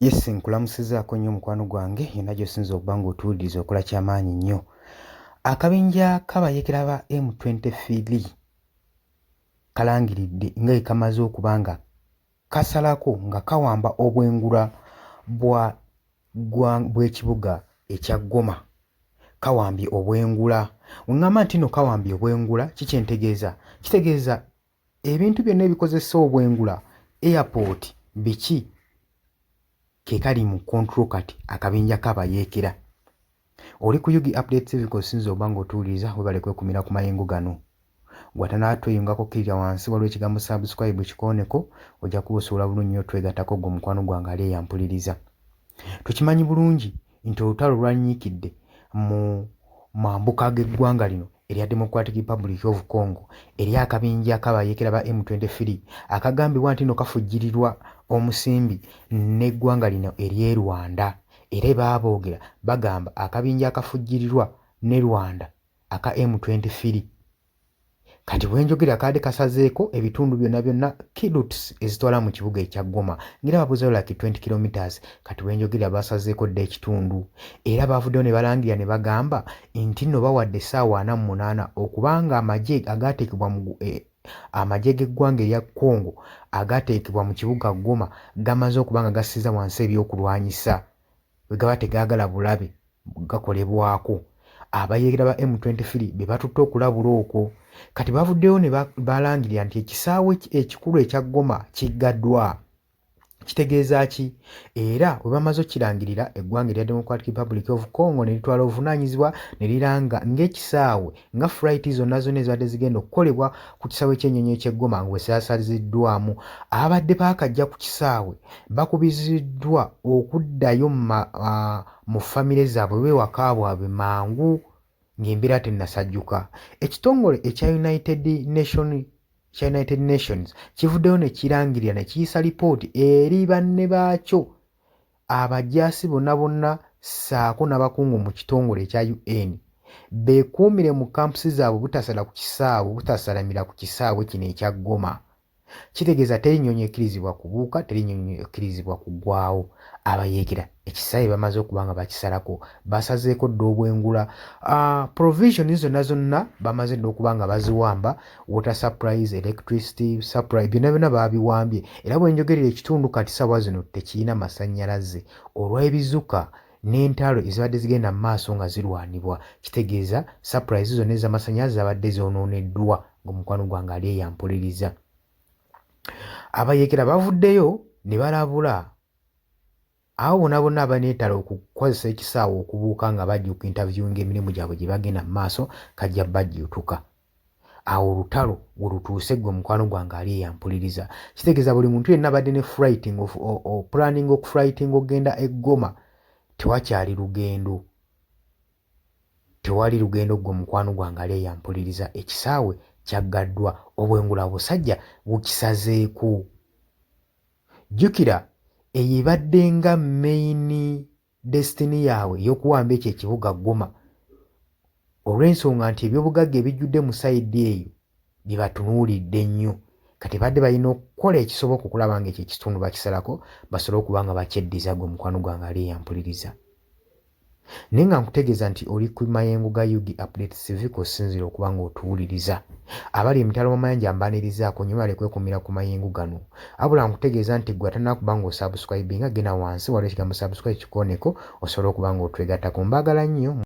Yes, nkulamusizaako nnyo mukwano gwange yenna gy'osinza okuba ng'otuwuliriza okola ky'amaanyi nnyo. Akabinja k'abayeekera ba M23 kalangiridde nga bwe kamaze okuba nga kasalako nga kawamba obwengula bw'ekibuga ekya Goma. Kawambye obwengula. We ŋŋamba nti nno kawambye obwengula kikyentegeeza? Kitegeeza ebintu byonna ebikozesa obwengula, airport, biki ke kali mu control kati akabinja k'abayeekera. Oli ku Yugi Update TV k'osinza okuba ng'otuwuliriza, webale kwekumira ku mayengo gano. Gw'atanaba tweyungako kkirira wansi waliwo ekigambo subscribe kikooneko, ojja kuba osobola bulungi nnyo twegattako gwe mukwano gwange ali eyampuliriza. Tukimanyi bulungi nti olutalo lwanyiikidde mu mambuka g'eggwanga lino erya Democratic Republic of Congo eri akabinja k'abayeekera ba M23 akagambibwa nti nno kafujjirirwa omusimbi n'eggwanga lino ery'e Rwanda. Era baaboogera bagamba akabinja akafujjirirwa ne Rwanda aka M23 kati bwenjogera kaadde kasazeeko ebitundu byonna kilometers ezitwala mu kibuga ekya Goma ngera babuzeewo like 20 kilometers. Kati bwenjogera basazeeko dda ekitundu, era baavuddeyo ne balangira ne bagamba nti nno bawadde essaawa 48 okubanga amagye agaateekebwa mu amagye g'eggwanga erya Congo agaateekebwa mu kibuga Goma gamaze okuba nga gassiza wansi ebyokulwanyisa bwe gaba tegaagala bulabe gakolebwako. Abayeekera ba M23 be batutte okulabula okwo. Kati bavuddeyo ne balangirira nti ekisaawe ekikulu ekya Goma kiggaddwa. Kitegeeza ki? Era bwe bamaze okkirangirira eggwanga erya Democratic Republic of Congo ne litwala obuvunaanyizibwa ne liranga ng'ekisaawe nga flight zonna ezibadde zigenda okukolebwa ku kisaawe ky'ennyonyi eky'e Goma nga bwe saasaziddwamu. Abadde baakajja ku kisaawe bakubiziddwa okuddayo mu famire zaabwe b'ewaka bwabwe mangu ng'embeera tennasajjuka. Ekitongole ekya United Nations kivuddeyo ne kirangirira ne kiyisa lipooti eri banne baakyo abajaasi bonna ssaako n'abakungu mu kitongole ekya UN beekuumire mu kampusi zaabwe butasalamira ku kisaawe kino ekya Goma. Kitegeeza teri nnyonyi ekkirizibwa kubuuka, teri nnyonyi ekkirizibwa kuggwaawo. Abayeekera ekisaawe bamaze okuba nga bakisalako, basazeeko dda obwengula. Provision zonna bamaze dda okuba nga baziwamba, water supplies, electricity supply, byonna baabiwambye. Era bwenjogerera ekitundu kati ssaawa zino tekirina masannyalaze olw'ebizuka n'entalo ezibadde zigenda mu maaso nga zirwanibwa. Kitegeeza supplies zonna ez'amasannyalaze zabadde zoonooneddwa ng'omukwano gwange ali eyampuliriza. Abayeekera bavuddeyo ne balabula abo bonna abaneetala okukozesa ekisaawe okubuuka nga bajja okuintavyuinga emirimu gyabwe gye bagenda mu maaso kajja bajjuutuka. Awo olutalo we lutuuse gwe mukwano gwange ali eyampuliriza. Kitegeeza buli muntu yenna abadde ne flighting planning okuflighting okugenda e Goma tewakyali lugendo. Tewali lugendo gwe mukwano gwange ali eyampuliriza. Ekisaawe kyaggaddwa, obwengula busajja bukisazeeko. Jjukira eyo ebadde nga main destiny yaabwe ey'okuwamba ekyo ekibuga Goma olw'ensonga nti ebyobugagga ebijjudde mu sayidi eyo bye batunuulidde ennyo. Kati badde balina okukola ekisoboka okulaba nga ekyo ekitundu bakisalako basobole okuba nga bakyeddiza gwe mukwano gwange ali eyampuliriza. Naye nga nkutegeeza nti oli ku mayengo ga Yugi Update TV k'osinzira okuba ng'otuwuliriza. Abali emitalo mu mayanja mbaanirizaako nnyo bale kwekumira ku mayengo gano. Wabula nkutegeeza nti ggwe atanaba kuba ng'osubscribinga genda wansi waliwo ekigambo subscribe kikooneko osobole okuba ng'otwegattako. Mbaagala nnyo.